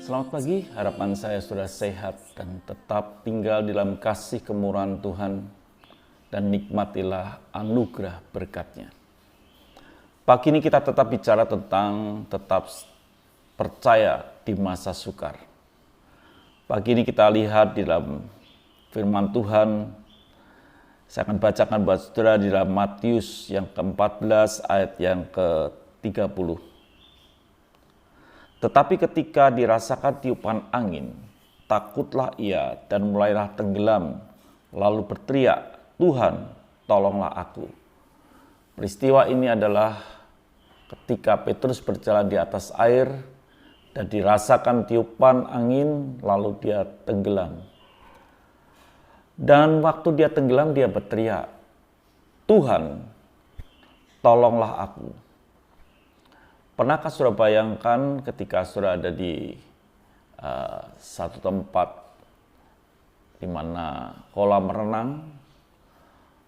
Selamat pagi, harapan saya sudah sehat dan tetap tinggal dalam kasih kemurahan Tuhan dan nikmatilah anugerah berkat-Nya. Pagi ini kita tetap bicara tentang tetap percaya di masa sukar. Pagi ini kita lihat di dalam firman Tuhan, saya akan bacakan buat saudara di dalam Matius yang ke-14 ayat yang ke-30. Tetapi ketika dirasakan tiupan angin, takutlah ia dan mulailah tenggelam, lalu berteriak, "Tuhan, tolonglah aku." Peristiwa ini adalah ketika Petrus berjalan di atas air dan dirasakan tiupan angin, lalu dia tenggelam. Dan waktu dia tenggelam, dia berteriak, "Tuhan, tolonglah aku." Pernahkah saudara bayangkan ketika saudara ada di satu tempat di mana kolam renang,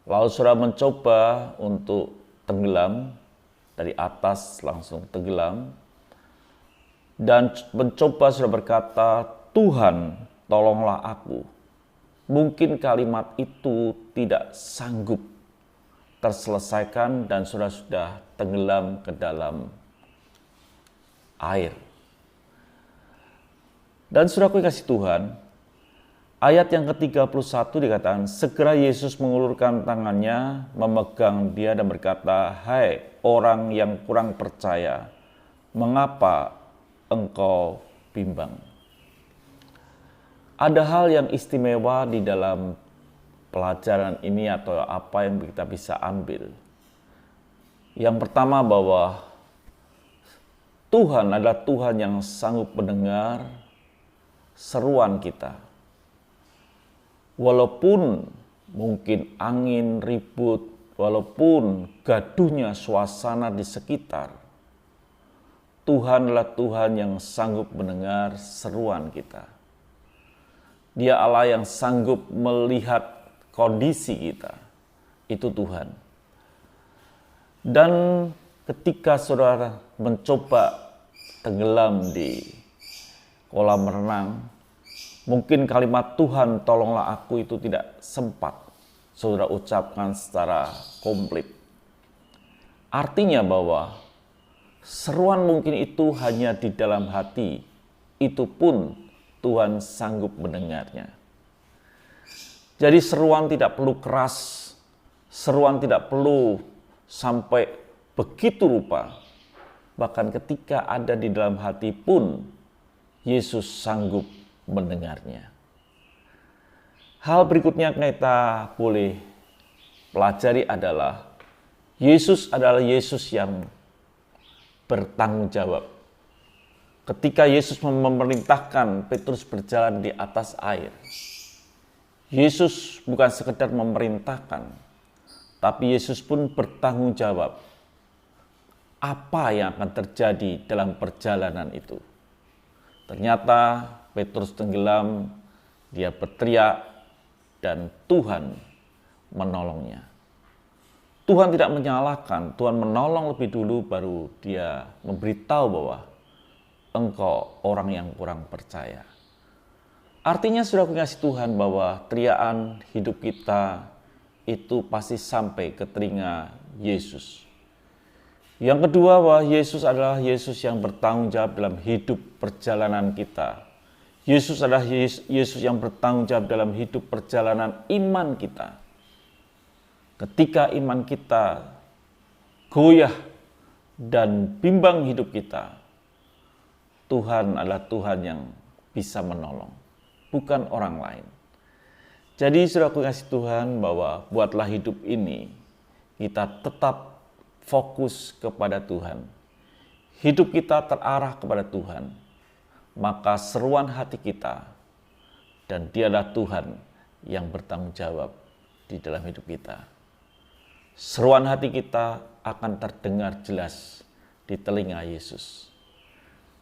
lalu saudara mencoba untuk tenggelam, dari atas langsung tenggelam, dan mencoba saudara berkata, "Tuhan, tolonglah aku." Mungkin kalimat itu tidak sanggup terselesaikan dan saudara sudah tenggelam ke dalam air. Dan saudaraku kasih Tuhan, ayat yang ke-31 dikatakan, segera Yesus mengulurkan tangannya, memegang dia dan berkata, "Hai orang yang kurang percaya, mengapa engkau bimbang?" Ada hal yang istimewa di dalam pelajaran ini atau apa yang kita bisa ambil. Yang pertama bahwa Tuhan adalah Tuhan yang sanggup mendengar seruan kita. Walaupun mungkin angin ribut, walaupun gaduhnya suasana di sekitar, Tuhan adalah Tuhan yang sanggup mendengar seruan kita. Dia Allah yang sanggup melihat kondisi kita. Itu Tuhan. Dan ketika saudara mencoba tenggelam di kolam renang, mungkin kalimat "Tuhan tolonglah aku" itu tidak sempat saudara ucapkan secara komplit. Artinya bahwa seruan mungkin itu hanya di dalam hati, itu pun Tuhan sanggup mendengarnya. Jadi seruan tidak perlu keras, seruan tidak perlu sampai begitu rupa. Bahkan ketika ada di dalam hati pun, Yesus sanggup mendengarnya. Hal berikutnya kita boleh pelajari adalah Yesus yang bertanggung jawab. Ketika Yesus memerintahkan Petrus berjalan di atas air, Yesus bukan sekedar memerintahkan, tapi Yesus pun bertanggung jawab apa yang akan terjadi dalam perjalanan itu. Ternyata Petrus tenggelam, dia berteriak, dan Tuhan menolongnya. Tuhan tidak menyalahkan, Tuhan menolong lebih dulu, baru dia memberitahu bahwa engkau orang yang kurang percaya. Artinya sudah kasih Tuhan bahwa teriakan hidup kita itu pasti sampai ke telinga Yesus. Yang kedua, bahwa Yesus adalah Yesus yang bertanggung jawab dalam hidup perjalanan kita. Yesus adalah Yesus yang bertanggung jawab dalam hidup perjalanan iman kita. Ketika iman kita goyah dan bimbang hidup kita, Tuhan adalah Tuhan yang bisa menolong, bukan orang lain. Jadi saudaraku kasih Tuhan, bahwa buatlah hidup ini kita tetap fokus kepada Tuhan. Hidup kita terarah kepada Tuhan. Maka seruan hati kita, dan Dialah Tuhan yang bertanggung jawab di dalam hidup kita. Seruan hati kita akan terdengar jelas di telinga Yesus.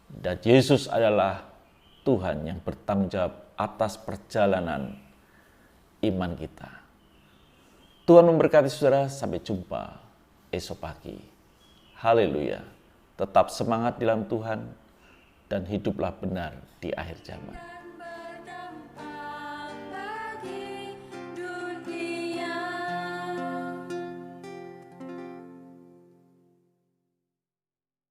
Dan Yesus adalah Tuhan yang bertanggung jawab atas perjalanan iman kita. Tuhan memberkati saudara, sampai jumpa esok pagi. Haleluya. Tetap semangat dalam Tuhan dan hiduplah benar di akhir zaman.